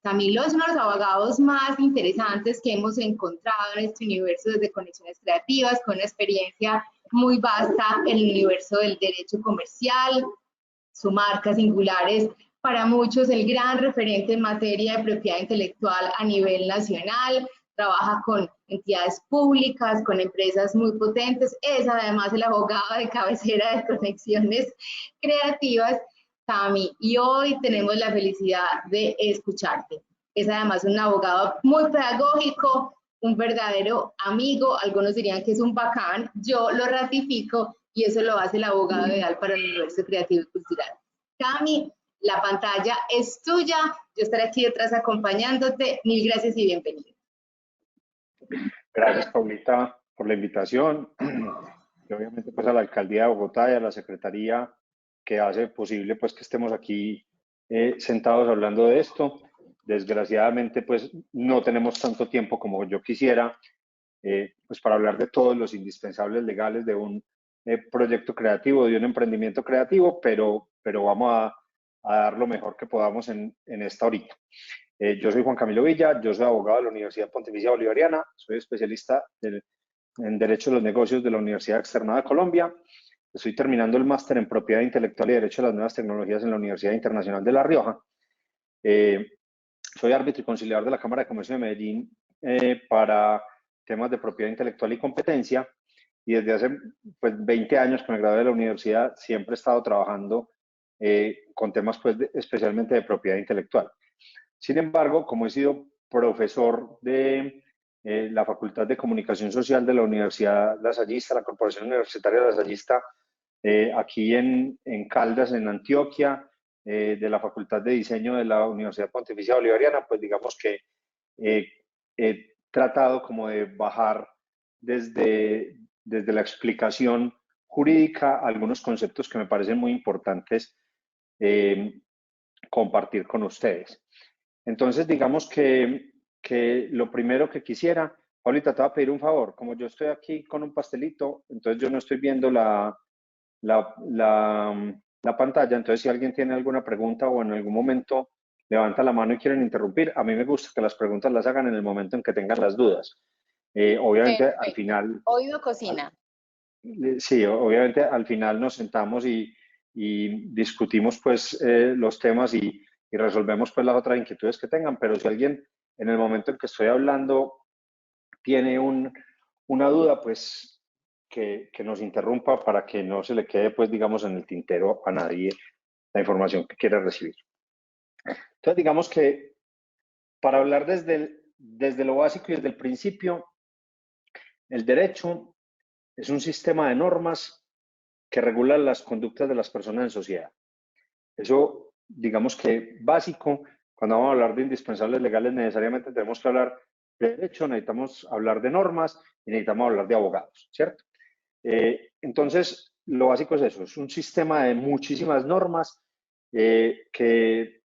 Camilo es uno de los abogados más interesantes que hemos encontrado en este universo desde Conexiones Creativas, con una experiencia muy vasta en el universo del derecho comercial. Su marca singular es para muchos el gran referente en materia de propiedad intelectual a nivel nacional. Trabaja con entidades públicas, con empresas muy potentes. Es además el abogado de cabecera de Conexiones Creativas, Cami, y hoy tenemos la felicidad de escucharte. Es además un abogado muy pedagógico, un verdadero amigo, algunos dirían que es un bacán, yo lo ratifico y eso lo hace el abogado ideal para el universo creativo y cultural. Cami, la pantalla es tuya, yo estaré aquí detrás acompañándote, mil gracias y bienvenido. Gracias, Paulita, por la invitación y obviamente pues a la Alcaldía de Bogotá y a la Secretaría que hace posible pues que estemos aquí sentados hablando de esto. Desgraciadamente pues no tenemos tanto tiempo como yo quisiera pues para hablar de todos los indispensables legales de un proyecto creativo, de un emprendimiento creativo, pero vamos a dar lo mejor que podamos en esta horita. Yo soy Juan Camilo Villa, yo soy abogado de la Universidad Pontificia Bolivariana, soy especialista en Derecho de los Negocios de la Universidad Externada de Colombia. Estoy terminando el máster en Propiedad Intelectual y Derecho a las Nuevas Tecnologías en la Universidad Internacional de La Rioja. Soy árbitro y conciliador de la Cámara de Comercio de Medellín para temas de propiedad intelectual y competencia. Y desde hace pues, 20 años que me gradué de la universidad, siempre he estado trabajando con temas pues, especialmente de propiedad intelectual. Sin embargo, como he sido profesor de la Facultad de Comunicación Social de la Universidad Lasallista, la Corporación Universitaria Lasallista, aquí en Caldas, en Antioquia, de la Facultad de Diseño de la Universidad Pontificia Bolivariana, pues digamos que he tratado como de bajar desde la explicación jurídica algunos conceptos que me parecen muy importantes compartir con ustedes. Entonces, digamos que lo primero que quisiera, Paulita, te voy a pedir un favor. Como yo estoy aquí con un pastelito, entonces yo no estoy viendo la pantalla. Entonces, si alguien tiene alguna pregunta o en algún momento levanta la mano y quieren interrumpir, a mí me gusta que las preguntas las hagan en el momento en que tengan las dudas. Obviamente, perfecto. Al final... Oído cocina. Sí, obviamente al final nos sentamos y discutimos pues los temas y resolvemos pues las otras inquietudes que tengan, pero si alguien en el momento en que estoy hablando tiene una duda, pues que nos interrumpa para que no se le quede pues digamos en el tintero a nadie la información que quiere recibir. Entonces digamos que para hablar desde lo básico y desde el principio, el derecho es un sistema de normas que regula las conductas de las personas en sociedad. Eso, digamos que básico, cuando vamos a hablar de indispensables legales, necesariamente tenemos que hablar de derecho, necesitamos hablar de normas y necesitamos hablar de abogados, ¿cierto? Entonces, lo básico es eso, es un sistema de muchísimas normas que,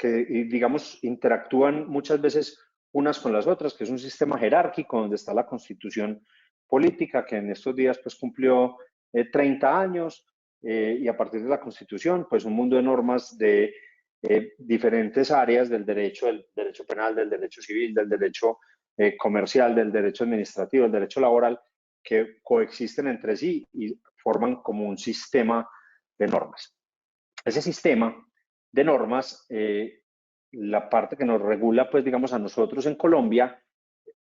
digamos, interactúan muchas veces unas con las otras, que es un sistema jerárquico donde está la Constitución política, que en estos días pues cumplió 30 años, y a partir de la Constitución, pues un mundo de normas de diferentes áreas del derecho penal, del derecho civil, del derecho comercial, del derecho administrativo, del derecho laboral, que coexisten entre sí y forman como un sistema de normas. Ese sistema de normas, la parte que nos regula, pues digamos a nosotros en Colombia,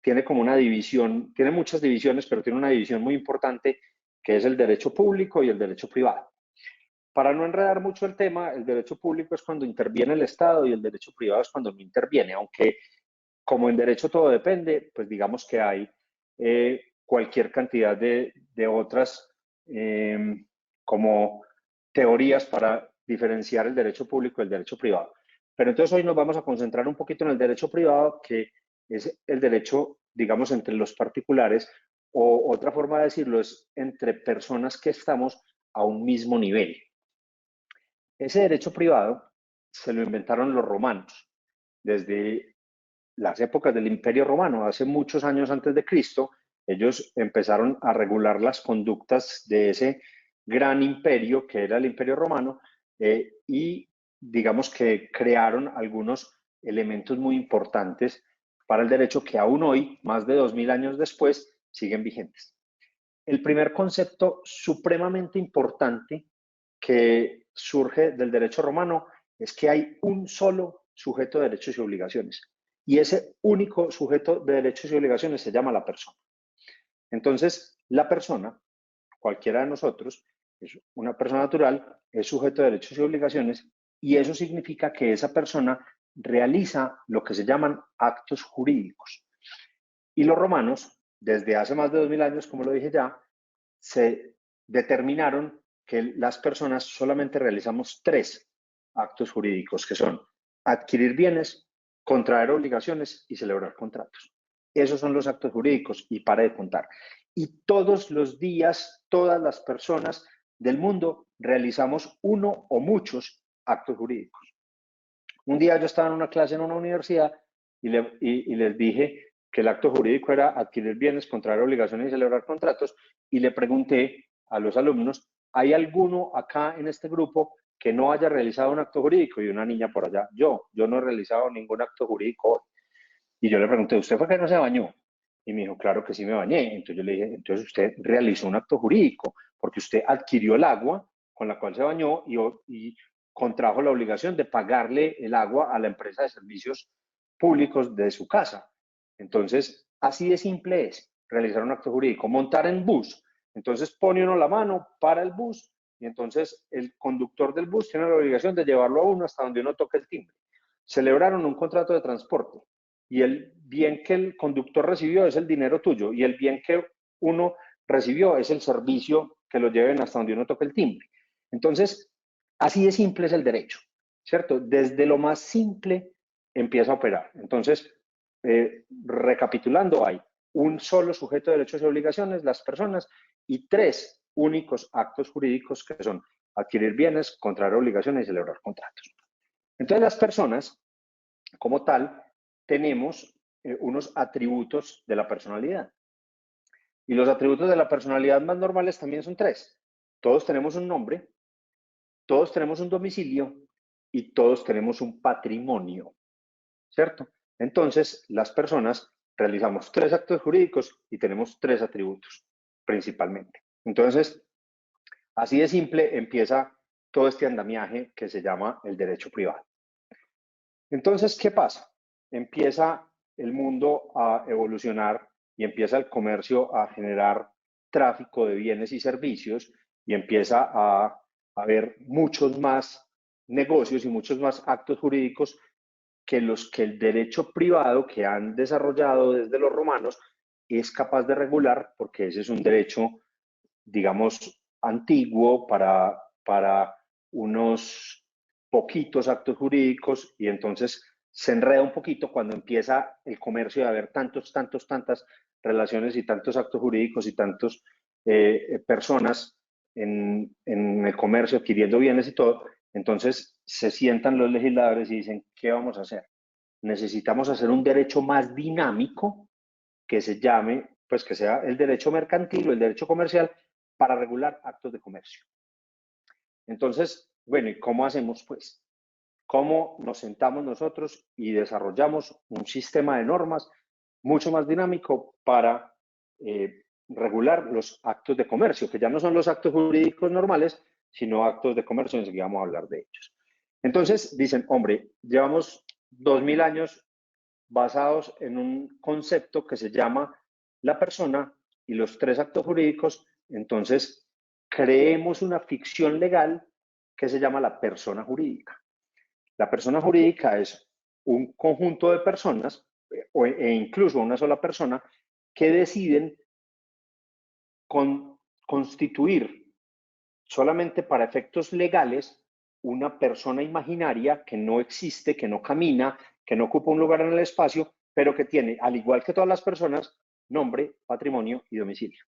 tiene como una división, tiene muchas divisiones, pero tiene una división muy importante que es el derecho público y el derecho privado. Para no enredar mucho el tema, el derecho público es cuando interviene el Estado y el derecho privado es cuando no interviene, aunque como en derecho todo depende, pues digamos que hay cualquier cantidad de otras como teorías para diferenciar el derecho público y el derecho privado. Pero entonces hoy nos vamos a concentrar un poquito en el derecho privado, que es el derecho, digamos, entre los particulares, o otra forma de decirlo es entre personas que estamos a un mismo nivel. Ese derecho privado se lo inventaron los romanos desde las épocas del Imperio Romano, hace muchos años antes de Cristo. Ellos empezaron a regular las conductas de ese gran imperio que era el Imperio Romano y digamos que crearon algunos elementos muy importantes para el derecho que aún hoy, más de 2000 años después, siguen vigentes. El primer concepto supremamente importante que surge del derecho romano es que hay un solo sujeto de derechos y obligaciones. Y ese único sujeto de derechos y obligaciones se llama la persona. Entonces, la persona, cualquiera de nosotros, es una persona natural, es sujeto de derechos y obligaciones, y eso significa que esa persona realiza lo que se llaman actos jurídicos. Y los romanos, desde hace más de 2000 años, como lo dije ya, se determinaron que las personas solamente realizamos 3 actos jurídicos, que son adquirir bienes, contraer obligaciones y celebrar contratos. Esos son los actos jurídicos y para de contar. Y todos los días, todas las personas del mundo realizamos uno o muchos actos jurídicos. Un día yo estaba en una clase en una universidad y les dije que el acto jurídico era adquirir bienes, contraer obligaciones y celebrar contratos, y le pregunté a los alumnos, ¿hay alguno acá en este grupo que no haya realizado un acto jurídico? Y una niña por allá, yo no he realizado ningún acto jurídico hoy. Y yo le pregunté, ¿usted fue que no se bañó? Y me dijo, claro que sí me bañé. Entonces yo le dije, entonces usted realizó un acto jurídico, porque usted adquirió el agua con la cual se bañó y contrajo la obligación de pagarle el agua a la empresa de servicios públicos de su casa. Entonces, así de simple es realizar un acto jurídico. Montar en bus. Entonces pone uno la mano para el bus y entonces el conductor del bus tiene la obligación de llevarlo a uno hasta donde uno toque el timbre. Celebraron un contrato de transporte y el bien que el conductor recibió es el dinero tuyo y el bien que uno recibió es el servicio que lo lleven hasta donde uno toque el timbre. Entonces, así de simple es el derecho, ¿cierto? Desde lo más simple empieza a operar. Entonces, recapitulando, hay un solo sujeto de derechos y obligaciones, las personas, y 3 únicos actos jurídicos que son adquirir bienes, contraer obligaciones y celebrar contratos. Entonces, las personas, como tal, tenemos unos atributos de la personalidad. Y los atributos de la personalidad más normales también son 3. Todos tenemos un nombre, todos tenemos un domicilio y todos tenemos un patrimonio, ¿cierto? Entonces, las personas realizamos 3 actos jurídicos y tenemos 3 atributos, principalmente. Entonces, así de simple empieza todo este andamiaje que se llama el derecho privado. Entonces, ¿qué pasa? Empieza el mundo a evolucionar y empieza el comercio a generar tráfico de bienes y servicios y empieza a haber muchos más negocios y muchos más actos jurídicos que los que el derecho privado que han desarrollado desde los romanos es capaz de regular, porque ese es un derecho, digamos, antiguo para unos poquitos actos jurídicos y entonces se enreda un poquito cuando empieza el comercio de haber tantas relaciones y tantos actos jurídicos y tantas personas en el comercio adquiriendo bienes y todo. Entonces se sientan los legisladores y dicen, ¿qué vamos a hacer? Necesitamos hacer un derecho más dinámico que se llame, pues que sea el derecho mercantil o el derecho comercial para regular actos de comercio. Entonces, bueno, ¿y cómo hacemos pues? ¿Cómo nos sentamos nosotros y desarrollamos un sistema de normas mucho más dinámico para regular los actos de comercio, que ya no son los actos jurídicos normales, sino actos de comercio? Enseguida vamos a hablar de ellos. Entonces dicen, hombre, llevamos 2000 años basados en un concepto que se llama la persona y los 3 actos jurídicos, entonces creemos una ficción legal que se llama la persona jurídica. La persona jurídica es un conjunto de personas e incluso una sola persona que deciden constituir solamente para efectos legales una persona imaginaria que no existe, que no camina, que no ocupa un lugar en el espacio, pero que tiene, al igual que todas las personas, nombre, patrimonio y domicilio.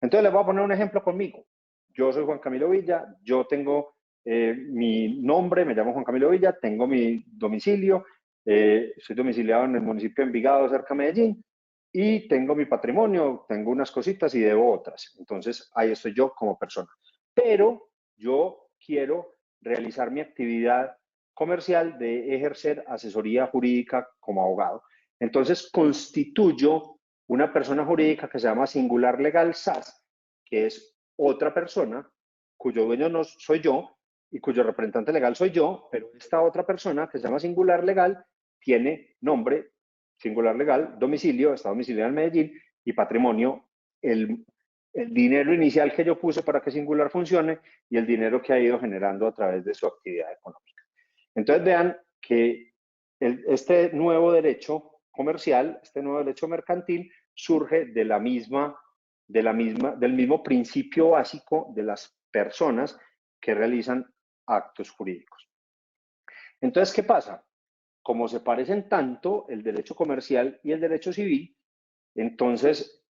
Entonces les voy a poner un ejemplo conmigo. Yo soy Juan Camilo Villa, yo tengo mi nombre, me llamo Juan Camilo Villa, tengo mi domicilio, soy domiciliado en el municipio de Envigado, cerca de Medellín, y tengo mi patrimonio, tengo unas cositas y debo otras. Entonces ahí estoy yo como persona. Pero yo quiero realizar mi actividad comercial de ejercer asesoría jurídica como abogado. Entonces, constituyo una persona jurídica que se llama Singular Legal SAS, que es otra persona cuyo dueño no soy yo y cuyo representante legal soy yo, pero esta otra persona que se llama Singular Legal tiene nombre, Singular Legal, domicilio, está domiciliado en Medellín y patrimonio, el dinero inicial que yo puse para que Singular funcione y el dinero que ha ido generando a través de su actividad económica. Entonces vean que este nuevo derecho comercial, este nuevo derecho mercantil, surge del mismo principio básico de las personas que realizan actos jurídicos. Entonces, ¿qué pasa? Como se parecen tanto el derecho comercial y el derecho civil, entonces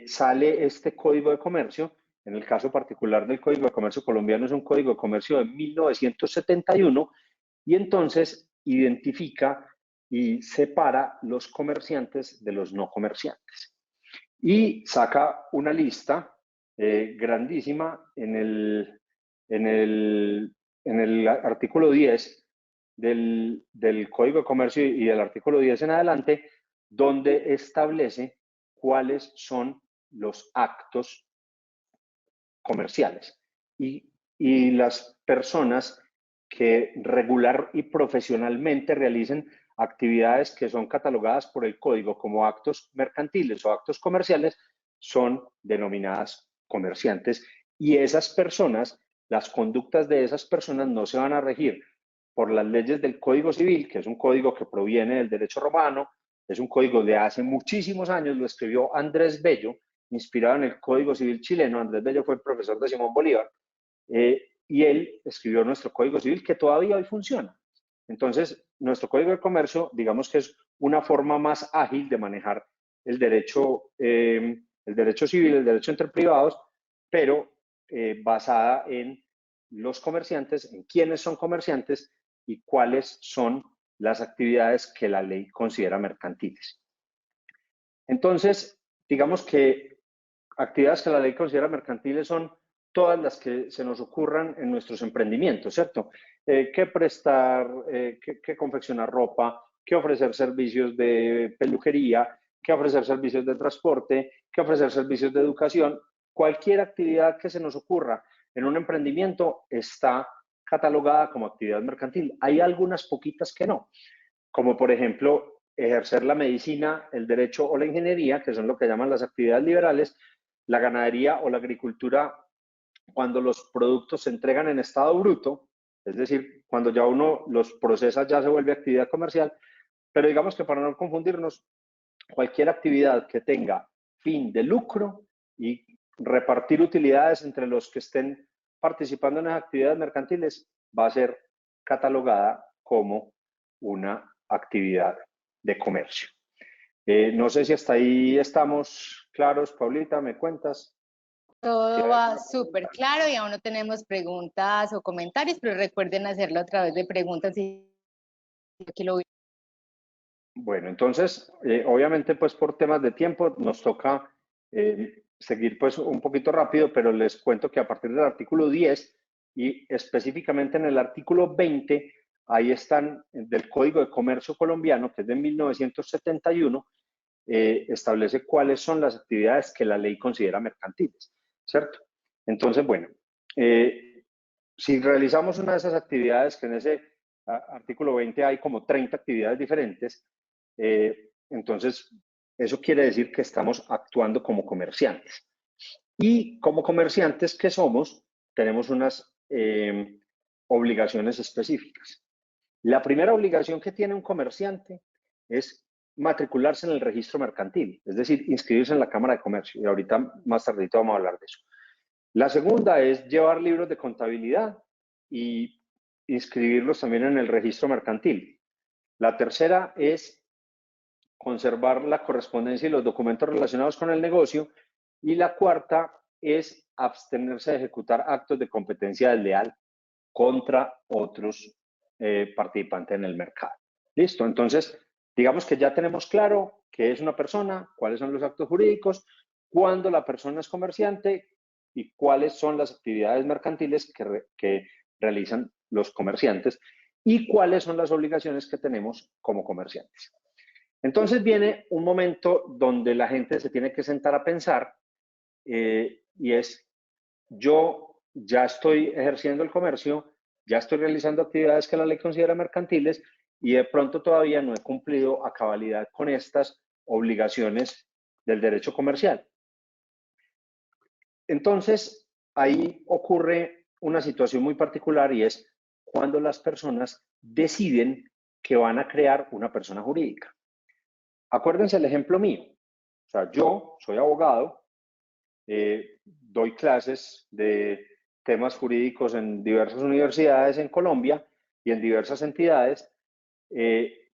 sale este Código de Comercio. En el caso particular del Código de Comercio colombiano es un Código de Comercio de 1971 y entonces identifica y separa los comerciantes de los no comerciantes. Y saca una lista grandísima en el artículo 10 del Código de Comercio y del artículo 10 en adelante, donde establece cuáles son los actos comerciales y las personas que regular y profesionalmente realicen actividades que son catalogadas por el código como actos mercantiles o actos comerciales son denominadas comerciantes y esas personas, las conductas de esas personas no se van a regir por las leyes del Código Civil, que es un código que proviene del derecho romano, es un código de hace muchísimos años, lo escribió Andrés Bello, inspirado en el Código Civil chileno. Andrés Bello fue el profesor de Simón Bolívar y él escribió nuestro Código Civil que todavía hoy funciona. Entonces, nuestro Código de Comercio, digamos que es una forma más ágil de manejar el derecho civil, el derecho entre privados, pero basada en los comerciantes, en quiénes son comerciantes y cuáles son las actividades que la ley considera mercantiles. Entonces, digamos que actividades que la ley considera mercantiles son todas las que se nos ocurran en nuestros emprendimientos, ¿cierto? Que prestar, que confeccionar ropa, que ofrecer servicios de peluquería, que ofrecer servicios de transporte, que ofrecer servicios de educación. Cualquier actividad que se nos ocurra en un emprendimiento está catalogada como actividad mercantil. Hay algunas poquitas que no, como por ejemplo ejercer la medicina, el derecho o la ingeniería, que son lo que llaman las actividades liberales, la ganadería o la agricultura cuando los productos se entregan en estado bruto, es decir, cuando ya uno los procesa ya se vuelve actividad comercial, pero digamos que para no confundirnos, cualquier actividad que tenga fin de lucro y repartir utilidades entre los que estén participando en las actividades mercantiles va a ser catalogada como una actividad de comercio. No sé si hasta ahí estamos claros, Paulita, ¿me cuentas? Todo va súper claro y aún no tenemos preguntas o comentarios, pero recuerden hacerlo a través de preguntas y aquí lo. Bueno, entonces, obviamente, pues por temas de tiempo nos toca seguir pues un poquito rápido, pero les cuento que a partir del artículo 10 y específicamente en el artículo 20, ahí están del Código de Comercio colombiano, que es de 1971, establece cuáles son las actividades que la ley considera mercantiles, ¿cierto? Entonces, bueno, si realizamos una de esas actividades, que en ese artículo 20 hay como 30 actividades diferentes, entonces eso quiere decir que estamos actuando como comerciantes. Y como comerciantes que somos, tenemos unas obligaciones específicas. La primera obligación que tiene un comerciante es matricularse en el registro mercantil, es decir, inscribirse en la Cámara de Comercio. Y ahorita más tardito vamos a hablar de eso. La segunda es llevar libros de contabilidad y inscribirlos también en el registro mercantil. La tercera es conservar la correspondencia y los documentos relacionados con el negocio. Y la cuarta es abstenerse de ejecutar actos de competencia desleal contra otros participantes en el mercado. Listo, entonces, digamos que ya tenemos claro qué es una persona, cuáles son los actos jurídicos, cuándo la persona es comerciante y cuáles son las actividades mercantiles que realizan los comerciantes. y cuáles son las obligaciones que tenemos como comerciantes. Entonces viene un momento donde la gente se tiene que sentar a pensar y es, yo ya estoy ejerciendo el comercio, ya estoy realizando actividades que la ley considera mercantiles y de pronto todavía no he cumplido a cabalidad con estas obligaciones del derecho comercial. Entonces, ahí ocurre una situación muy particular y es cuando las personas deciden que van a crear una persona jurídica. Acuérdense el ejemplo mío. O sea, yo soy abogado, doy clases de temas jurídicos en diversas universidades en Colombia y en diversas entidades,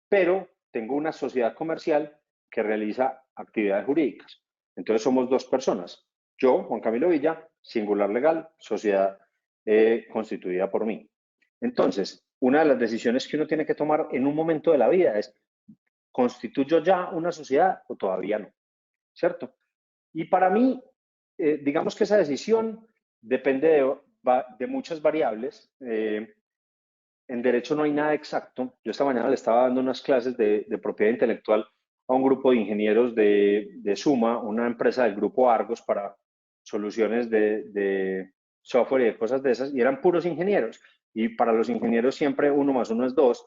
pero tengo una sociedad comercial que realiza actividades jurídicas. Entonces somos dos personas. Yo, Juan Camilo Villa, singular legal, sociedad constituida por mí. Entonces, una de las decisiones que uno tiene que tomar en un momento de la vida es, ¿constituyo ya una sociedad o todavía no? ¿Cierto? Y para mí, digamos que esa decisión depende de muchas variables. En derecho no hay nada exacto. Yo esta mañana le estaba dando unas clases de propiedad intelectual a un grupo de ingenieros de Suma, una empresa del grupo Argos para soluciones de software y de cosas de esas, y eran puros ingenieros. Y para los ingenieros siempre 1 más 1 es 2,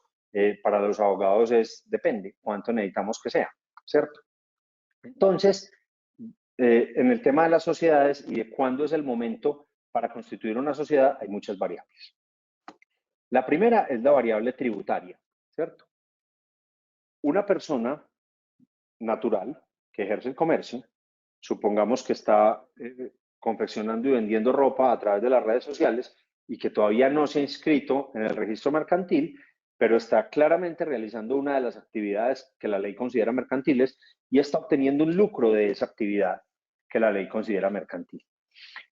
para los abogados depende cuánto necesitamos que sea, ¿cierto? Entonces, en el tema de las sociedades y de cuándo es el momento para constituir una sociedad, hay muchas variables. La primera es la variable tributaria, ¿cierto? Una persona natural que ejerce el comercio, supongamos que está confeccionando y vendiendo ropa a través de las redes sociales y que todavía no se ha inscrito en el registro mercantil, pero está claramente realizando una de las actividades que la ley considera mercantiles y está obteniendo un lucro de esa actividad que la ley considera mercantil.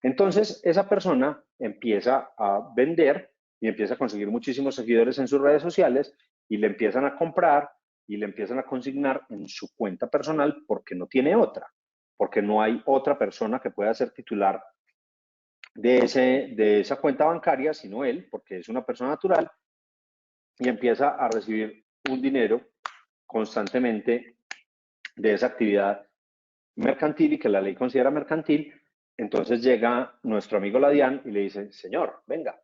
Entonces, esa persona empieza a vender y empieza a conseguir muchísimos seguidores en sus redes sociales y le empiezan a comprar y le empiezan a consignar en su cuenta personal porque no tiene otra, porque no hay otra persona que pueda ser titular de esa cuenta bancaria, sino él, porque es una persona natural, y empieza a recibir un dinero constantemente de esa actividad mercantil y que la ley considera mercantil. Entonces llega nuestro amigo Ladian y le dice, señor, venga,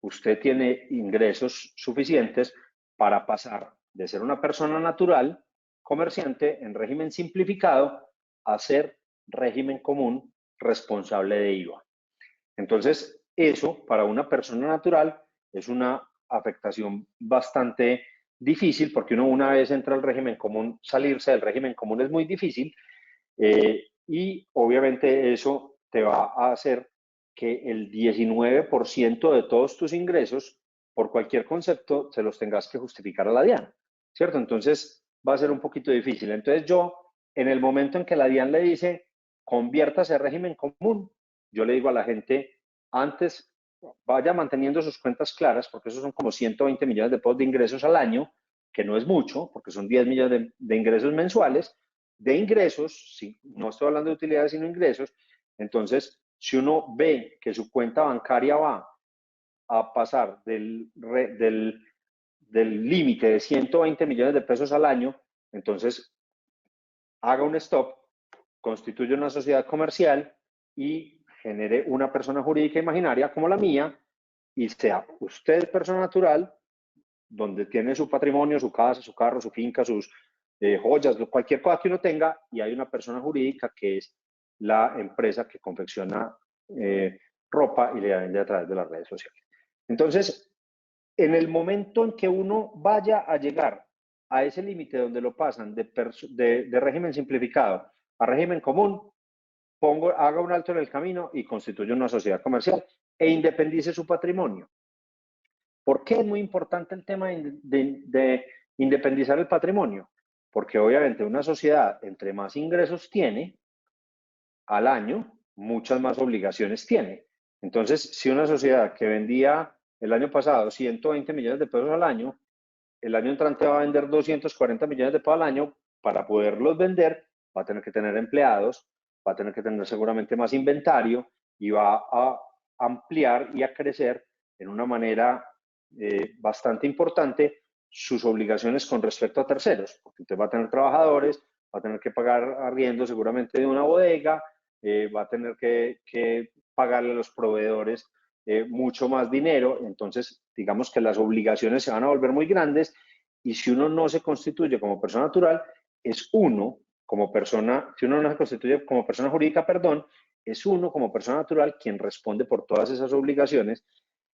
usted tiene ingresos suficientes para pasar de ser una persona natural, comerciante, en régimen simplificado, a ser régimen común responsable de IVA. Entonces, eso para una persona natural es una afectación bastante difícil porque uno una vez entra al régimen común, salirse del régimen común es muy difícil y obviamente eso te va a hacer que el 19% de todos tus ingresos, por cualquier concepto, se los tengas que justificar a la DIAN, ¿cierto? Entonces va a ser un poquito difícil. Entonces yo, en el momento en que la DIAN le dice, conviértase a régimen común, yo le digo a la gente, antes vaya manteniendo sus cuentas claras, porque esos son como 120 millones de pesos de ingresos al año, que no es mucho, porque son 10 millones de ingresos mensuales, de ingresos, sí, no estoy hablando de utilidades, sino ingresos. Entonces, si uno ve que su cuenta bancaria va a pasar del límite de 120 millones de pesos al año, entonces haga un stop, constituye una sociedad comercial y genere una persona jurídica imaginaria como la mía y sea usted persona natural, donde tiene su patrimonio, su casa, su carro, su finca, sus joyas, cualquier cosa que uno tenga, y hay una persona jurídica que es la empresa que confecciona ropa y le vende a través de las redes sociales. Entonces, en el momento en que uno vaya a llegar a ese límite donde lo pasan de régimen simplificado a régimen común, haga un alto en el camino y constituya una sociedad comercial e independice su patrimonio. ¿Por qué es muy importante el tema de independizar el patrimonio? Porque obviamente una sociedad, entre más ingresos tiene al año, muchas más obligaciones tiene. Entonces, si una sociedad que vendía el año pasado 120 millones de pesos al año, el año entrante va a vender 240 millones de pesos al año, para poderlos vender va a tener que tener empleados, va a tener que tener seguramente más inventario y va a ampliar y a crecer en una manera bastante importante sus obligaciones con respecto a terceros, porque usted va a tener trabajadores, va a tener que pagar arriendo seguramente de una bodega, va a tener que pagarle a los proveedores mucho más dinero, entonces digamos que las obligaciones se van a volver muy grandes y si uno no se constituye como persona natural, es uno como persona, si uno no se constituye como persona jurídica, perdón, es uno como persona natural quien responde por todas esas obligaciones.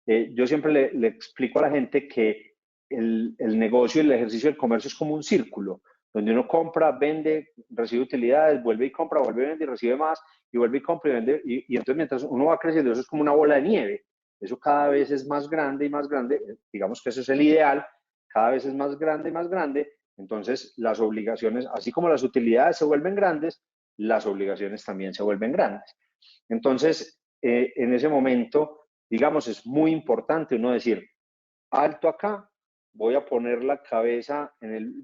Yo siempre le explico a la gente que el negocio y el ejercicio del comercio es como un círculo, donde uno compra, vende, recibe utilidades, vuelve y compra, vuelve y vende y recibe más, y vuelve y compra y vende, y entonces mientras uno va creciendo, eso es como una bola de nieve, eso cada vez es más grande y más grande, digamos que eso es el ideal, cada vez es más grande, entonces las obligaciones, así como las utilidades se vuelven grandes, las obligaciones también se vuelven grandes. Entonces, en ese momento, digamos, es muy importante uno decir, alto acá, voy a poner la cabeza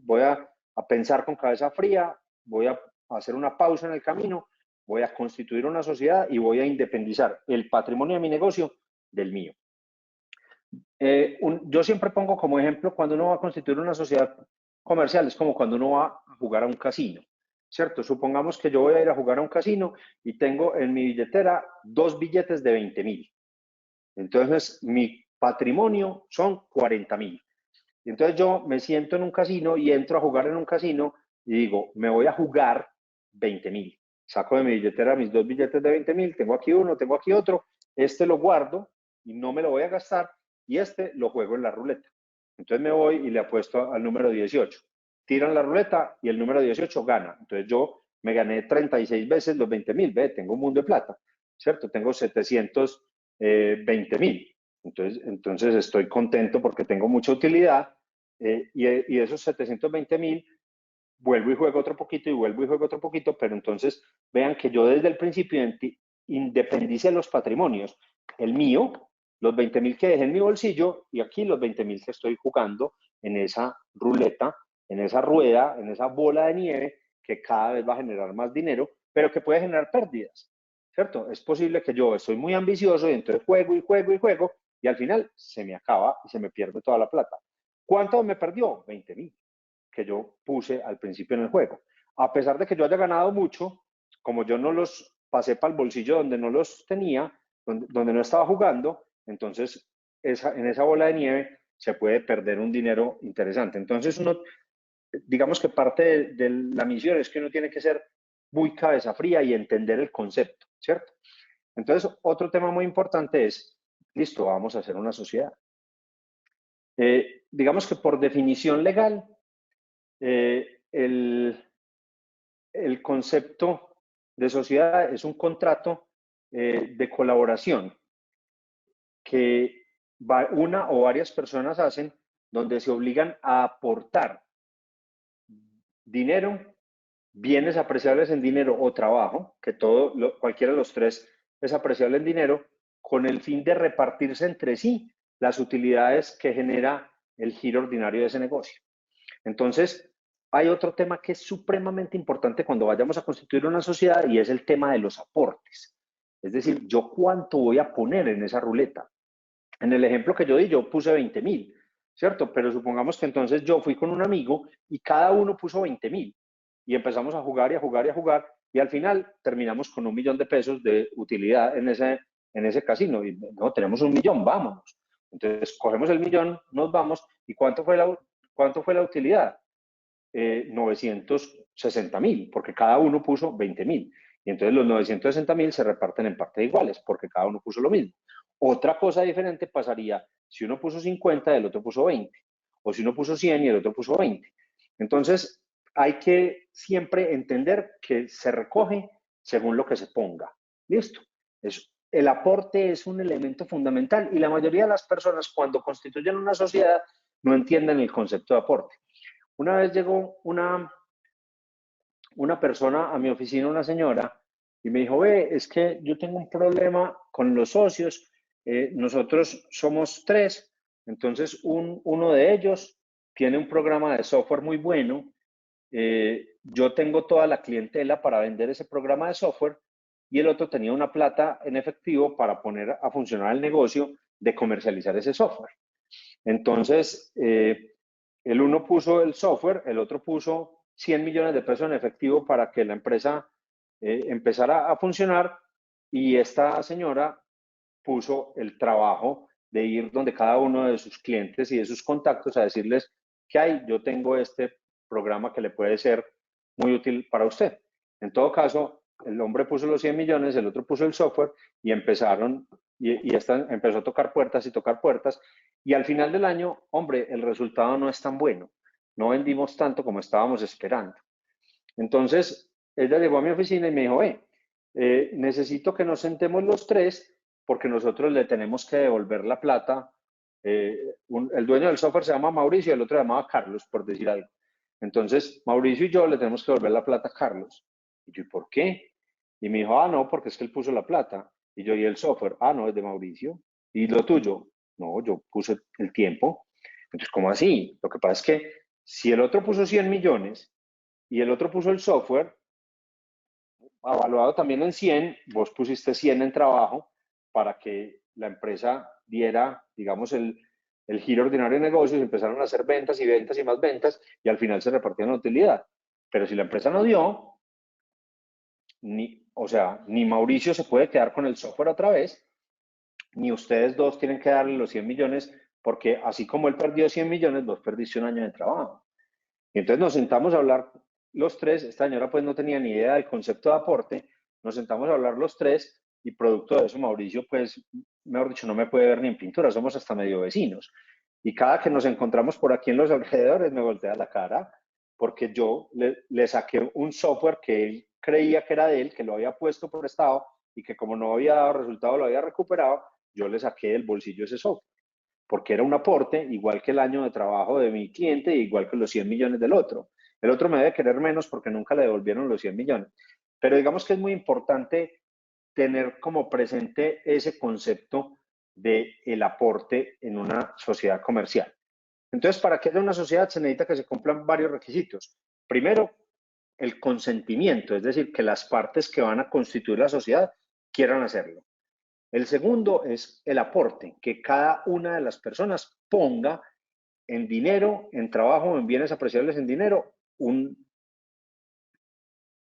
voy a pensar con cabeza fría, voy a hacer una pausa en el camino, voy a constituir una sociedad y voy a independizar el patrimonio de mi negocio del mío. Yo siempre pongo como ejemplo cuando uno va a constituir una sociedad comercial, es como cuando uno va a jugar a un casino, ¿cierto? Supongamos que yo voy a ir a jugar a un casino y tengo en mi billetera 2 billetes de 20.000. Entonces, mi patrimonio son 40.000. Entonces yo me siento en un casino y entro a jugar en un casino y digo, me voy a jugar 20.000. Saco de mi billetera mis 2 billetes de 20.000, tengo aquí uno, tengo aquí otro, este lo guardo y no me lo voy a gastar y este lo juego en la ruleta. Entonces me voy y le apuesto al número 18. Tiran la ruleta y el número 18 gana. Entonces yo me gané 36 veces los 20.000, ve, tengo un mundo de plata, ¿cierto? Tengo 720.000. Entonces estoy contento porque tengo mucha utilidad y esos 720.000 vuelvo y juego otro poquito y vuelvo y juego otro poquito, pero entonces vean que yo desde el principio independicé los patrimonios. El mío, los 20.000 que dejé en mi bolsillo y aquí los 20.000 que estoy jugando en esa ruleta, en esa rueda, en esa bola de nieve que cada vez va a generar más dinero, pero que puede generar pérdidas, ¿cierto? Es posible que yo estoy muy ambicioso y entonces juego y juego y juego y al final se me acaba y se me pierde toda la plata. ¿Cuánto me perdió? 20.000 que yo puse al principio en el juego. A pesar de que yo haya ganado mucho, como yo no los pasé para el bolsillo donde no los tenía, donde no estaba jugando, entonces en esa bola de nieve se puede perder un dinero interesante. Entonces uno, digamos que parte de la misión es que uno tiene que ser muy cabeza fría y entender el concepto, ¿cierto? Entonces, otro tema muy importante es, listo, vamos a hacer una sociedad. Digamos que por definición legal, el concepto de sociedad es un contrato de colaboración que una o varias personas hacen donde se obligan a aportar dinero, bienes apreciables en dinero o trabajo, que cualquiera de los tres es apreciable en dinero, con el fin de repartirse entre sí las utilidades que genera el giro ordinario de ese negocio. Entonces, hay otro tema que es supremamente importante cuando vayamos a constituir una sociedad y es el tema de los aportes. Es decir, yo cuánto voy a poner en esa ruleta. En el ejemplo que yo di, yo puse 20.000, ¿cierto? Pero supongamos que entonces yo fui con un amigo y cada uno puso 20.000 y empezamos a jugar y a jugar y a jugar y al final terminamos con 1.000.000 de pesos de utilidad en ese casino. Y no, tenemos 1.000.000, vámonos. Entonces cogemos el 1.000.000, nos vamos y ¿cuánto fue la utilidad? 960.000, porque cada uno puso 20.000. Y entonces los 960.000 se reparten en partes iguales, porque cada uno puso lo mismo. Otra cosa diferente pasaría si uno puso 50 y el otro puso 20, o si uno puso 100 y el otro puso 20. Entonces, hay que siempre entender que se recoge según lo que se ponga. ¿Listo? El aporte es un elemento fundamental y la mayoría de las personas cuando constituyen una sociedad no entienden el concepto de aporte. Una vez llegó una persona a mi oficina, una señora, y me dijo, ve, es que yo tengo un problema con los socios, nosotros somos 3, entonces uno de ellos tiene un programa de software muy bueno, yo tengo toda la clientela para vender ese programa de software y el otro tenía una plata en efectivo para poner a funcionar el negocio de comercializar ese software. Entonces, el uno puso el software, el otro puso 100 millones de pesos en efectivo para que la empresa empezara a funcionar, y esta señora puso el trabajo de ir donde cada uno de sus clientes y de sus contactos a decirles que hay, yo tengo este programa que le puede ser muy útil para usted. En todo caso, el hombre puso los 100 millones, el otro puso el software y empezaron, y esta empezó a tocar puertas y tocar puertas, y al final del año, hombre, el resultado no es tan bueno, no vendimos tanto como estábamos esperando. Entonces, ella llegó a mi oficina y me dijo, necesito que nos sentemos los tres porque nosotros le tenemos que devolver la plata. El dueño del software se llama Mauricio y el otro se llamaba Carlos, por decir algo. Entonces, Mauricio y yo le tenemos que devolver la plata a Carlos. Y yo, ¿y por qué? Y me dijo, no, porque es que él puso la plata. Y yo, ¿y el software? No, es de Mauricio. ¿Y lo tuyo? No, yo puse el tiempo. Entonces, ¿cómo así? Lo que pasa es que si el otro puso 100 millones y el otro puso el software, evaluado también en 100, vos pusiste 100 en trabajo para que la empresa diera, digamos, el giro ordinario de negocios, empezaron a hacer ventas y ventas y más ventas, y al final se repartían la utilidad. Pero si la empresa no dio, o sea, ni Mauricio se puede quedar con el software otra vez, ni ustedes dos tienen que darle los 100 millones, porque así como él perdió 100 millones, vos perdiste un año de trabajo. Y entonces nos sentamos a hablar los tres. Esta señora pues no tenía ni idea del concepto de aporte. Nos sentamos a hablar los tres y producto de eso Mauricio pues, mejor dicho, no me puede ver ni en pintura, somos hasta medio vecinos. Y cada que nos encontramos por aquí en los alrededores me voltea la cara porque yo le saqué un software que él creía que era de él, que lo había puesto por estado y que como no había dado resultado lo había recuperado, yo le saqué del bolsillo ese software porque era un aporte, igual que el año de trabajo de mi cliente, igual que los 100 millones del otro. El otro me debe querer menos porque nunca le devolvieron los 100 millones. Pero digamos que es muy importante tener como presente ese concepto de el aporte en una sociedad comercial. Entonces, para que haya una sociedad se necesita que se cumplan varios requisitos. Primero, el consentimiento, es decir, que las partes que van a constituir la sociedad quieran hacerlo. El segundo es el aporte, que cada una de las personas ponga en dinero, en trabajo, en bienes apreciables en dinero,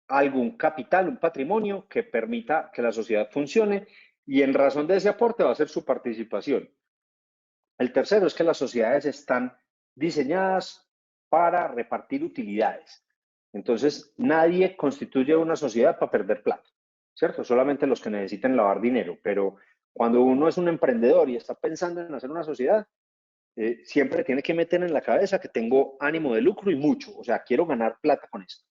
algún capital, un patrimonio que permita que la sociedad funcione, y en razón de ese aporte va a ser su participación. El tercero es que las sociedades están diseñadas para repartir utilidades. Entonces, nadie constituye una sociedad para perder plata, ¿cierto? Solamente los que necesiten lavar dinero, pero cuando uno es un emprendedor y está pensando en hacer una sociedad, siempre tiene que meter en la cabeza que tengo ánimo de lucro y mucho, o sea, quiero ganar plata con esto.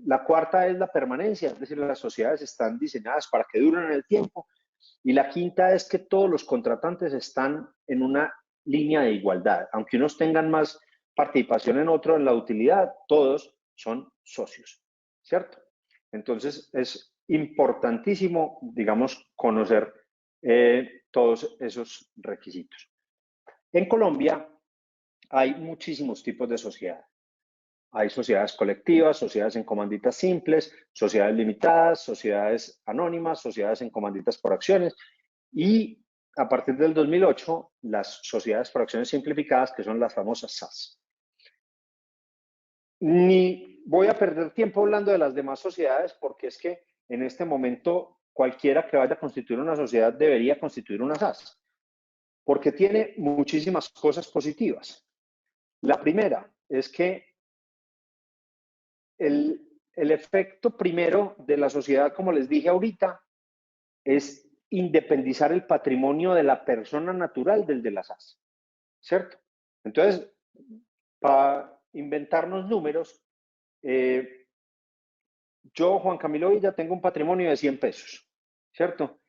La cuarta es la permanencia, es decir, las sociedades están diseñadas para que duren en el tiempo. Y la quinta es que todos los contratantes están en una línea de igualdad. Aunque unos tengan más participación en otro, en la utilidad, todos son socios, ¿cierto? Entonces es importantísimo, digamos, conocer todos esos requisitos. En Colombia hay muchísimos tipos de sociedades. Hay sociedades colectivas, sociedades en comanditas simples, sociedades limitadas, sociedades anónimas, sociedades en comanditas por acciones y a partir del 2008 las sociedades por acciones simplificadas, que son las famosas SAS. Ni voy a perder tiempo hablando de las demás sociedades porque es que en este momento cualquiera que vaya a constituir una sociedad debería constituir una SAS porque tiene muchísimas cosas positivas. La primera es que el efecto primero de la sociedad, como les dije ahorita, es independizar el patrimonio de la persona natural del de la SAS, ¿cierto? Entonces, para inventarnos números, yo, Juan Camilo Villa, tengo un patrimonio de 100 pesos, ¿cierto?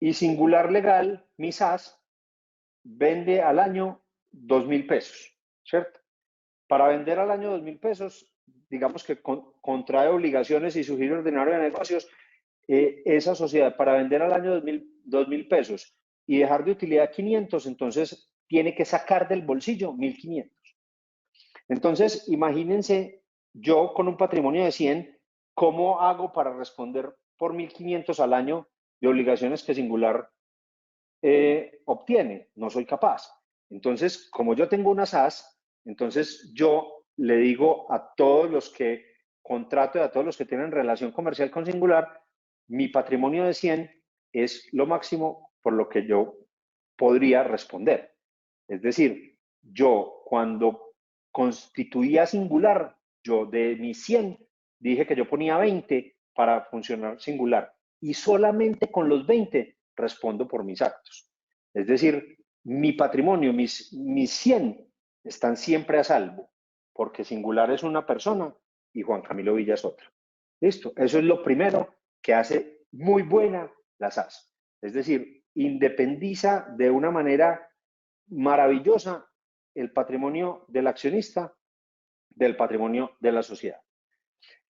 Y Singular Legal, mi SAS, vende al año 2.000 pesos, ¿cierto? Para vender al año 2.000 pesos, digamos que contrae obligaciones y su giro ordinario de negocios, esa sociedad para vender al año 2.000 pesos y dejar de utilidad 500, entonces tiene que sacar del bolsillo 1.500. Entonces, imagínense yo con un patrimonio de 100, ¿cómo hago para responder por 1.500 al año de obligaciones que Singular obtiene? No soy capaz. Entonces, como yo tengo una SAS, entonces yo le digo a todos los que contrato y a todos los que tienen relación comercial con Singular, mi patrimonio de 100 es lo máximo por lo que yo podría responder. Es decir, yo cuando constituía Singular, yo de mis 100 dije que yo ponía 20 para funcionar Singular y solamente con los 20 respondo por mis actos. Es decir, mi patrimonio, mis 100 están siempre a salvo, porque Singular es una persona y Juan Camilo Villa es otra. Listo, eso es lo primero que hace muy buena la SAS. Es decir, independiza de una manera maravillosa el patrimonio del accionista del patrimonio de la sociedad.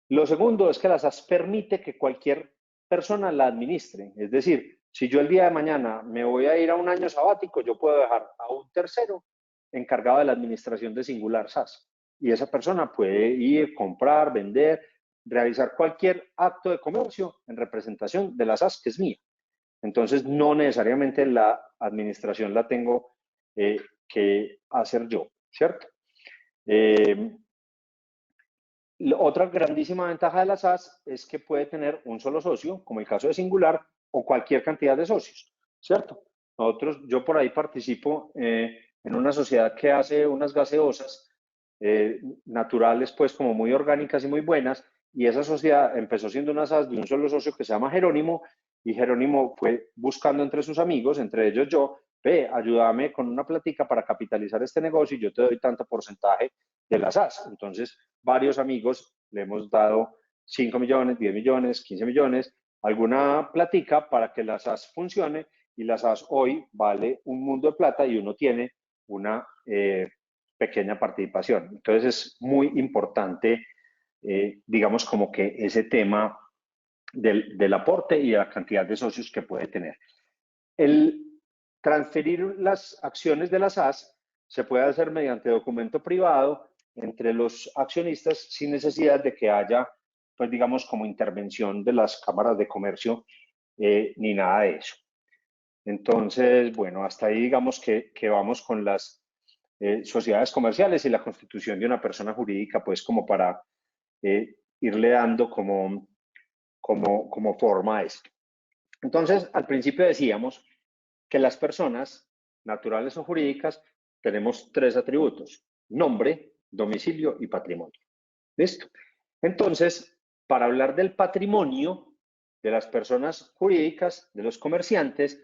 Lo segundo es que la SAS permite que cualquier persona la administre. Es decir, si yo el día de mañana me voy a ir a un año sabático, yo puedo dejar a un tercero encargado de la administración de Singular SAS. Y esa persona puede ir, comprar, vender, realizar cualquier acto de comercio en representación de la SAS, que es mía. Entonces, no necesariamente la administración la tengo que hacer yo, ¿cierto? Otra grandísima ventaja de la SAS es que puede tener un solo socio, como el caso de Singular, o cualquier cantidad de socios, ¿cierto? Yo por ahí participo en una sociedad que hace unas gaseosas naturales, pues como muy orgánicas y muy buenas, y esa sociedad empezó siendo una SAS de un solo socio que se llama Jerónimo, y Jerónimo fue buscando entre sus amigos, entre ellos yo, ve, ayúdame con una plática para capitalizar este negocio y yo te doy tanto porcentaje de la SAS. Entonces, varios amigos le hemos dado 5 millones, 10 millones, 15 millones, alguna platica para que la SAS funcione y la SAS hoy vale un mundo de plata y uno tiene una pequeña participación. Entonces es muy importante, digamos, como que ese tema del aporte y de la cantidad de socios que puede tener. El transferir las acciones de la SAS se puede hacer mediante documento privado entre los accionistas sin necesidad de que haya, pues digamos, como intervención de las cámaras de comercio ni nada de eso. Entonces, bueno, hasta ahí digamos que vamos con las sociedades comerciales y la constitución de una persona jurídica, pues como para irle dando como forma a esto. Entonces, al principio decíamos que las personas, naturales o jurídicas, tenemos 3 atributos: nombre, domicilio y patrimonio. ¿Listo? Entonces, para hablar del patrimonio de las personas jurídicas, de los comerciantes,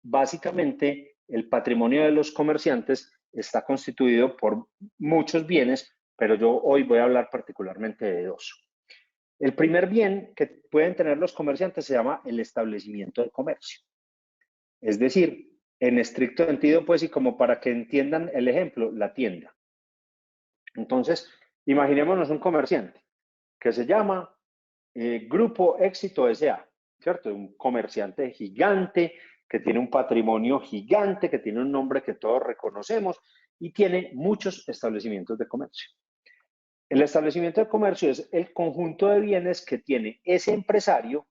básicamente el patrimonio de los comerciantes está constituido por muchos bienes, pero yo hoy voy a hablar particularmente de 2. El primer bien que pueden tener los comerciantes se llama el establecimiento de comercio. Es decir, en estricto sentido, pues, y como para que entiendan el ejemplo, la tienda. Entonces, imaginémonos un comerciante que se llama Grupo Éxito S.A., ¿cierto? Un comerciante gigante que tiene un patrimonio gigante, que tiene un nombre que todos reconocemos y tiene muchos establecimientos de comercio. El establecimiento de comercio es el conjunto de bienes que tiene ese empresario,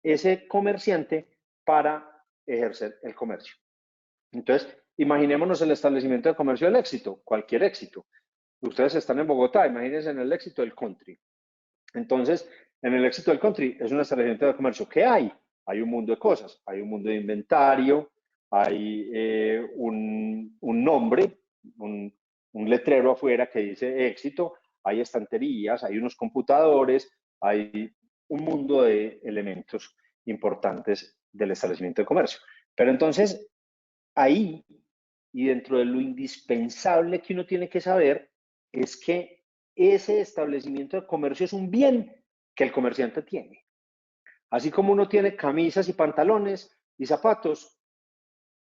ese comerciante, para ejercer el comercio. Entonces, imaginémonos el establecimiento de comercio del éxito, cualquier éxito. Ustedes están en Bogotá, imagínense en el éxito del country. Entonces, en el éxito del country es un establecimiento de comercio. ¿Qué hay? Hay un mundo de cosas. Hay un mundo de inventario, hay un nombre, un letrero afuera que dice éxito, hay estanterías, hay unos computadores, hay un mundo de elementos importantes del establecimiento de comercio. Pero entonces, ahí y dentro de lo indispensable que uno tiene que saber es que ese establecimiento de comercio es un bien que el comerciante tiene. Así como uno tiene camisas y pantalones y zapatos,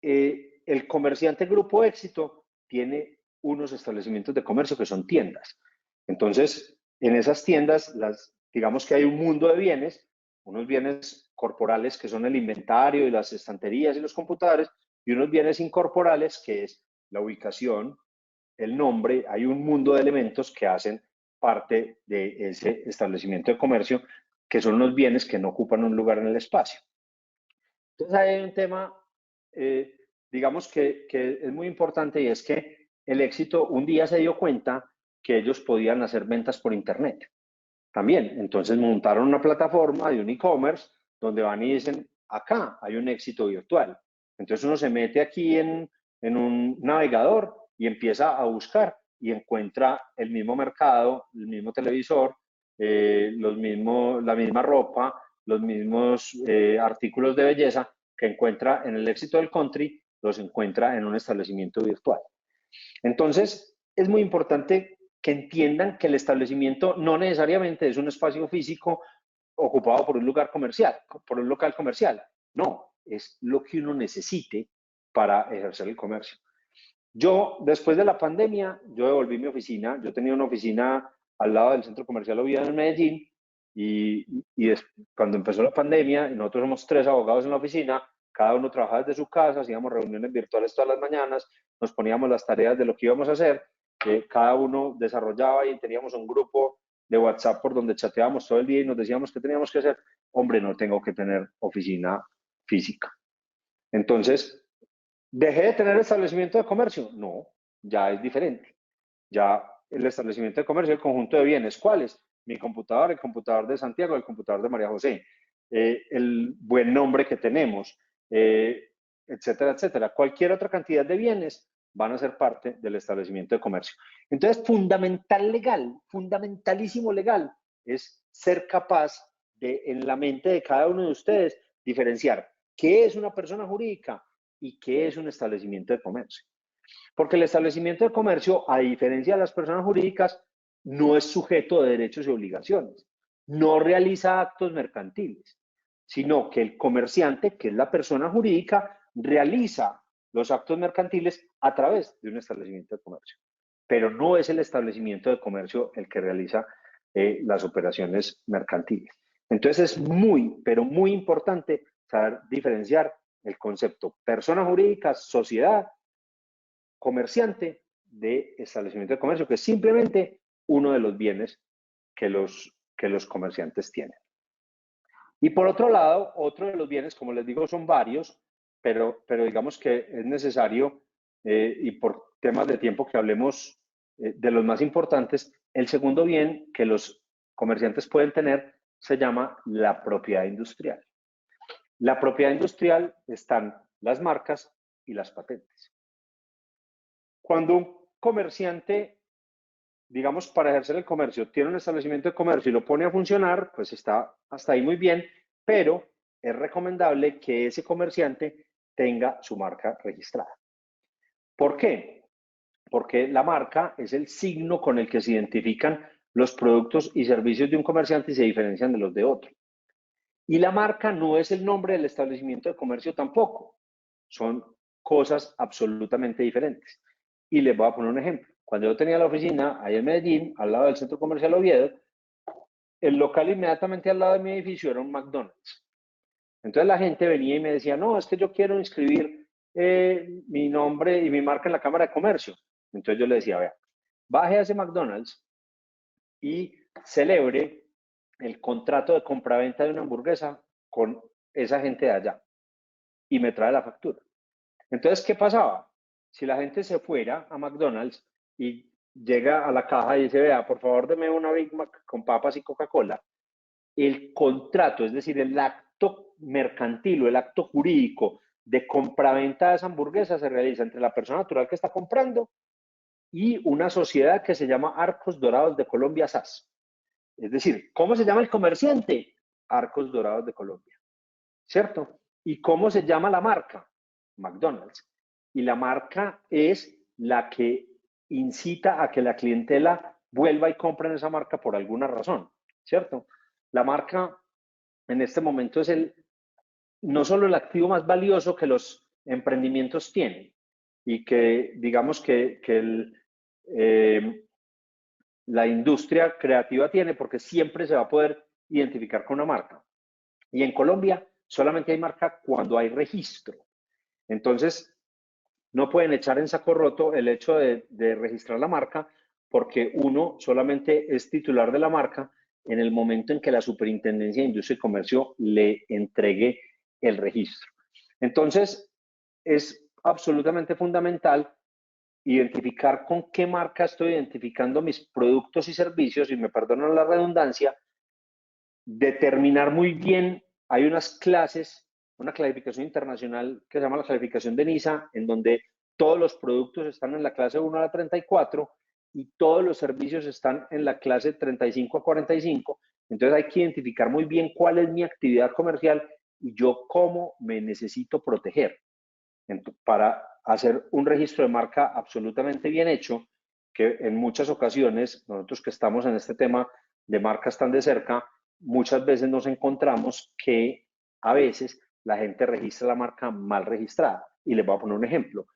el comerciante Grupo Éxito tiene unos establecimientos de comercio que son tiendas. Entonces, en esas tiendas, digamos que hay un mundo de bienes, unos bienes corporales que son el inventario y las estanterías y los computadores, y unos bienes incorporales que es la ubicación, el nombre, hay un mundo de elementos que hacen parte de ese establecimiento de comercio, que son los bienes que no ocupan un lugar en el espacio. Entonces hay un tema digamos que es muy importante, y es que el éxito un día se dio cuenta que ellos podían hacer ventas por Internet también. Entonces montaron una plataforma de un e-commerce donde van y dicen, acá hay un éxito virtual. Entonces uno se mete aquí en un navegador y empieza a buscar y encuentra el mismo mercado, el mismo televisor, la misma ropa, los mismos artículos de belleza que encuentra en el éxito del country, los encuentra en un establecimiento virtual. Entonces, es muy importante que entiendan que el establecimiento no necesariamente es un espacio físico ocupado por un lugar comercial, por un local comercial. No, es lo que uno necesite para ejercer el comercio. Yo, después de la pandemia, yo devolví mi oficina. Yo tenía una oficina al lado del Centro Comercial Oviedo en Medellín cuando empezó la pandemia, y nosotros somos 3 abogados en la oficina, cada uno trabajaba desde su casa, hacíamos reuniones virtuales todas las mañanas, nos poníamos las tareas de lo que íbamos a hacer, cada uno desarrollaba y teníamos un grupo de WhatsApp por donde chateábamos todo el día y nos decíamos qué teníamos que hacer. Hombre, no tengo que tener oficina física. Entonces, ¿dejé de tener establecimiento de comercio? No, ya es diferente. Ya el establecimiento de comercio, el conjunto de bienes, ¿cuáles? Mi computador, el computador de Santiago, el computador de María José, el buen nombre que tenemos, etcétera, etcétera. Cualquier otra cantidad de bienes van a ser parte del establecimiento de comercio. Entonces, fundamentalísimo legal, es ser capaz de, en la mente de cada uno de ustedes, diferenciar qué es una persona jurídica y qué es un establecimiento de comercio. Porque el establecimiento de comercio, a diferencia de las personas jurídicas, no es sujeto de derechos y obligaciones, no realiza actos mercantiles, sino que el comerciante, que es la persona jurídica, realiza los actos mercantiles a través de un establecimiento de comercio. Pero no es el establecimiento de comercio el que realiza las operaciones mercantiles. Entonces es muy, pero muy importante saber diferenciar el concepto persona jurídica, sociedad, comerciante de establecimiento de comercio, que es simplemente uno de los bienes que los comerciantes tienen. Y por otro lado, otro de los bienes, como les digo, son varios, pero digamos que es necesario, y por temas de tiempo que hablemos de los más importantes, el segundo bien que los comerciantes pueden tener se llama la propiedad industrial. La propiedad industrial están las marcas y las patentes. Cuando un comerciante, digamos, para ejercer el comercio, tiene un establecimiento de comercio y lo pone a funcionar, pues está hasta ahí muy bien, pero es recomendable que ese comerciante tenga su marca registrada. ¿Por qué? Porque la marca es el signo con el que se identifican los productos y servicios de un comerciante y se diferencian de los de otro. Y la marca no es el nombre del establecimiento de comercio tampoco. Son cosas absolutamente diferentes. Y les voy a poner un ejemplo. Cuando yo tenía la oficina ahí en Medellín, al lado del Centro Comercial Oviedo, el local inmediatamente al lado de mi edificio era un McDonald's. Entonces la gente venía y me decía, no, es que yo quiero inscribir mi nombre y mi marca en la Cámara de Comercio. Entonces yo le decía, vea, baje a ese McDonald's y celebre el contrato de compraventa de una hamburguesa con esa gente de allá y me trae la factura. Entonces, ¿qué pasaba? Si la gente se fuera a McDonald's y llega a la caja y dice, vea, por favor, deme una Big Mac con papas y Coca-Cola, el contrato, es decir, el acto mercantil o el acto jurídico de compraventa de esa hamburguesa se realiza entre la persona natural que está comprando y una sociedad que se llama Arcos Dorados de Colombia SAS. Es decir, ¿cómo se llama el comerciante? Arcos Dorados de Colombia, ¿cierto? ¿Y cómo se llama la marca? McDonald's. Y la marca es la que incita a que la clientela vuelva y compre en esa marca por alguna razón, ¿cierto? La marca en este momento es no solo el activo más valioso que los emprendimientos tienen y que digamos que la industria creativa tiene, porque siempre se va a poder identificar con una marca. Y en Colombia solamente hay marca cuando hay registro. Entonces, no pueden echar en saco roto el hecho de registrar la marca, porque uno solamente es titular de la marca en el momento en que la Superintendencia de Industria y Comercio le entregue el registro. Entonces, es absolutamente fundamental identificar con qué marca estoy identificando mis productos y servicios, y me perdonan la redundancia, determinar muy bien, hay unas clases, una clasificación internacional que se llama la clasificación de NISA, en donde todos los productos están en la clase 1 a la 34 y todos los servicios están en la clase 35 a 45. Entonces hay que identificar muy bien cuál es mi actividad comercial y yo cómo me necesito proteger. Para hacer un registro de marca absolutamente bien hecho, que en muchas ocasiones, nosotros que estamos en este tema de marcas tan de cerca, muchas veces nos encontramos que a veces la gente registra la marca mal registrada. Y les voy a poner un ejemplo.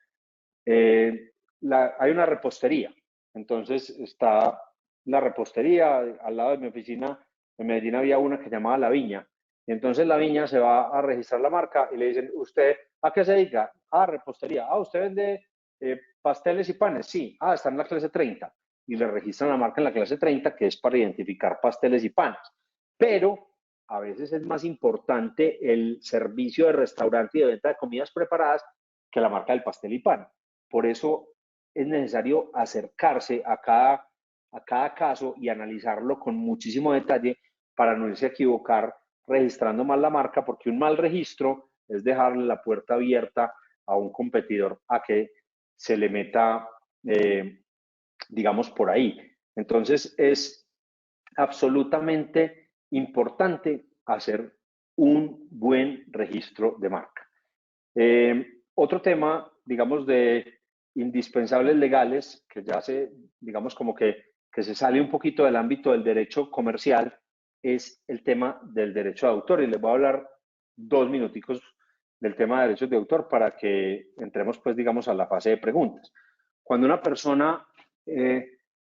Hay una repostería, entonces está la repostería, al lado de mi oficina en Medellín había una que se llamaba La Viña, y entonces La Viña se va a registrar la marca y le dicen, ¿usted a qué se dedica? Ah, repostería. Ah, ¿usted vende pasteles y panes? Sí. Ah, está en la clase 30 y le registran la marca en la clase 30, que es para identificar pasteles y panes. Pero a veces es más importante el servicio de restaurante y de venta de comidas preparadas que la marca del pastel y pan. Por eso es necesario acercarse a cada caso y analizarlo con muchísimo detalle para no irse a equivocar registrando mal la marca, porque un mal registro es dejarle la puerta abierta a un competidor a que se le meta, digamos, por ahí. Entonces es absolutamente importante hacer un buen registro de marca. Otro tema, digamos, de indispensables legales, que ya se, digamos, como que se sale un poquito del ámbito del derecho comercial, es el tema del derecho de autor. Y les voy a hablar 2 minuticos del tema de derechos de autor para que entremos, pues, digamos, a la fase de preguntas. Cuando una persona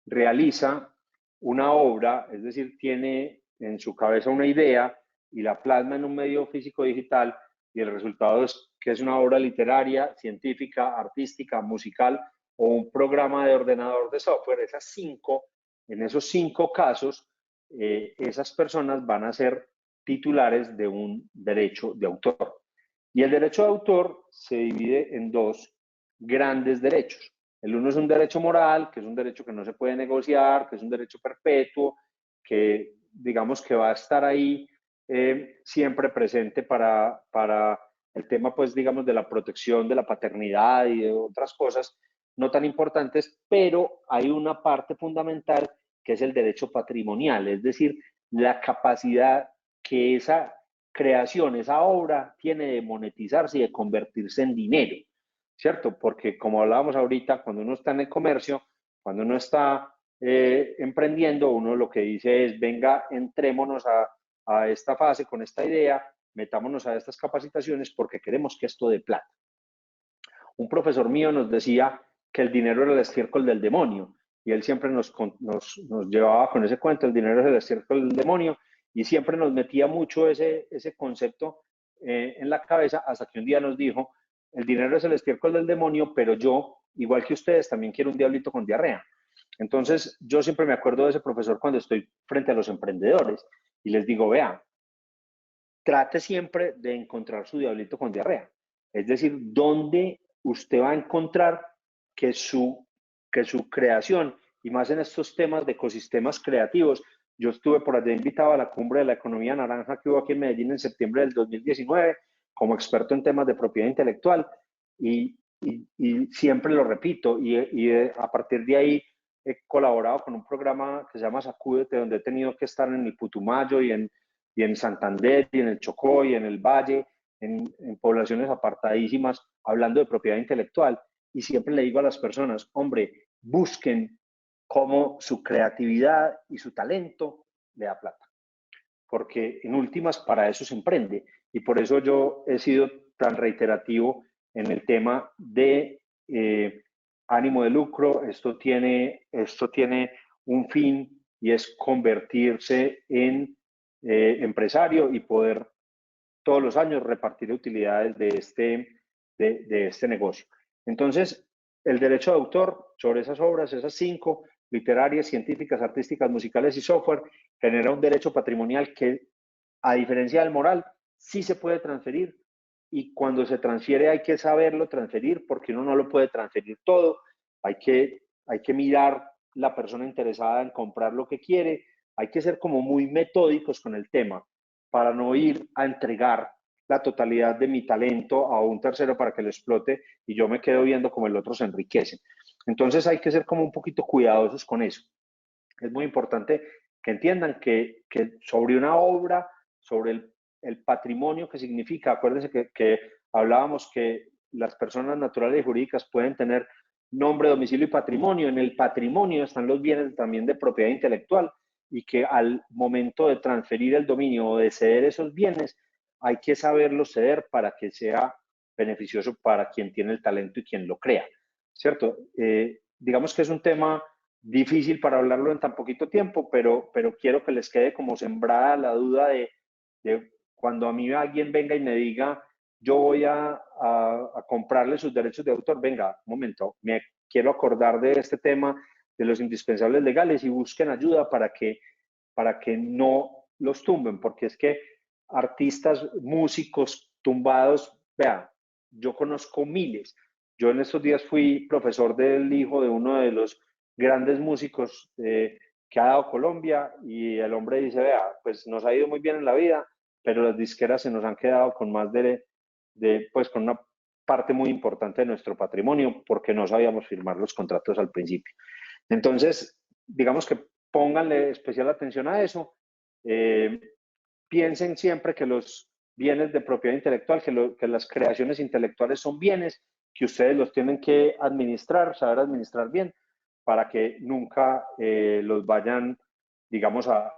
realiza una obra, es decir, tiene en su cabeza una idea y la plasma en un medio físico digital, y el resultado es que es una obra literaria, científica, artística, musical o un programa de ordenador de software, en esos 5 casos, esas personas van a ser titulares de un derecho de autor. Y el derecho de autor se divide en 2 grandes derechos. El uno es un derecho moral, que es un derecho que no se puede negociar, que es un derecho perpetuo, que digamos que va a estar ahí siempre presente para el tema, pues, digamos, de la protección de la paternidad y de otras cosas no tan importantes, pero hay una parte fundamental que es el derecho patrimonial, es decir, la capacidad que esa creación, esa obra tiene de monetizarse y de convertirse en dinero, ¿cierto? Porque como hablábamos ahorita, cuando uno está en el comercio, cuando uno está emprendiendo, uno lo que dice es, venga, entrémonos a esta fase con esta idea, metámonos a estas capacitaciones porque queremos que esto dé plata. Un profesor mío nos decía que el dinero era el estiércol del demonio y él siempre nos llevaba con ese cuento, el dinero es el estiércol del demonio, y siempre nos metía mucho ese concepto en la cabeza hasta que un día nos dijo, el dinero es el estiércol del demonio, pero yo, igual que ustedes, también quiero un diablito con diarrea. Entonces, yo siempre me acuerdo de ese profesor cuando estoy frente a los emprendedores y les digo, vea, trate siempre de encontrar su diablito con diarrea. Es decir, dónde usted va a encontrar que su creación, y más en estos temas de ecosistemas creativos. Yo estuve por allá invitado a la cumbre de la economía naranja que hubo aquí en Medellín en septiembre del 2019 como experto en temas de propiedad intelectual y siempre lo repito y a partir de ahí he colaborado con un programa que se llama Sacúdete, donde he tenido que estar en el Putumayo y en Santander y en el Chocó y en el Valle, en poblaciones apartadísimas, hablando de propiedad intelectual. Y siempre le digo a las personas, hombre, busquen cómo su creatividad y su talento le da plata. Porque en últimas para eso se emprende. Y por eso yo he sido tan reiterativo en el tema de ánimo de lucro. Esto tiene un fin y es convertirse en empresario y poder todos los años repartir utilidades de este negocio. Entonces, el derecho de autor sobre esas obras, esas 5, literarias, científicas, artísticas, musicales y software, genera un derecho patrimonial que, a diferencia del moral, sí se puede transferir y cuando se transfiere hay que saberlo transferir porque uno no lo puede transferir todo, hay que mirar la persona interesada en comprar lo que quiere, hay que ser como muy metódicos con el tema para no ir a entregar la totalidad de mi talento a un tercero para que lo explote y yo me quedo viendo como el otro se enriquece. Entonces hay que ser como un poquito cuidadosos con eso. Es muy importante que entiendan que sobre una obra, sobre el patrimonio que significa, acuérdense que hablábamos que las personas naturales y jurídicas pueden tener nombre, domicilio y patrimonio. En el patrimonio están los bienes también de propiedad intelectual y que al momento de transferir el dominio o de ceder esos bienes, hay que saberlos ceder para que sea beneficioso para quien tiene el talento y quien lo crea, ¿cierto? Digamos que es un tema difícil para hablarlo en tan poquito tiempo, pero quiero que les quede como sembrada la duda de cuando a mí alguien venga y me diga, yo voy a comprarle sus derechos de autor, venga, un momento, me quiero acordar de este tema de los indispensables legales y busquen ayuda para que no los tumben, porque es que artistas, músicos tumbados, vea, yo conozco miles. Yo en estos días fui profesor del hijo de uno de los grandes músicos que ha dado Colombia y el hombre dice, vea, pues nos ha ido muy bien en la vida, pero las disqueras se nos han quedado con más pues con una parte muy importante de nuestro patrimonio porque no sabíamos firmar los contratos al principio. Entonces, digamos que pónganle especial atención a eso. Eh, Piensen siempre que los bienes de propiedad intelectual, que las creaciones intelectuales son bienes, que ustedes los tienen que administrar, saber administrar bien, para que nunca los vayan, digamos, a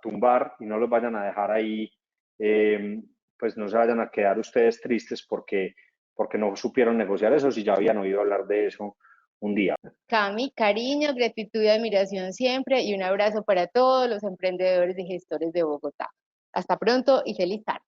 tumbar y no los vayan a dejar ahí, pues no se vayan a quedar ustedes tristes porque no supieron negociar eso si ya habían oído hablar de eso un día. Cami, cariño, gratitud y admiración siempre y un abrazo para todos los emprendedores y gestores de Bogotá. Hasta pronto y feliz tarde.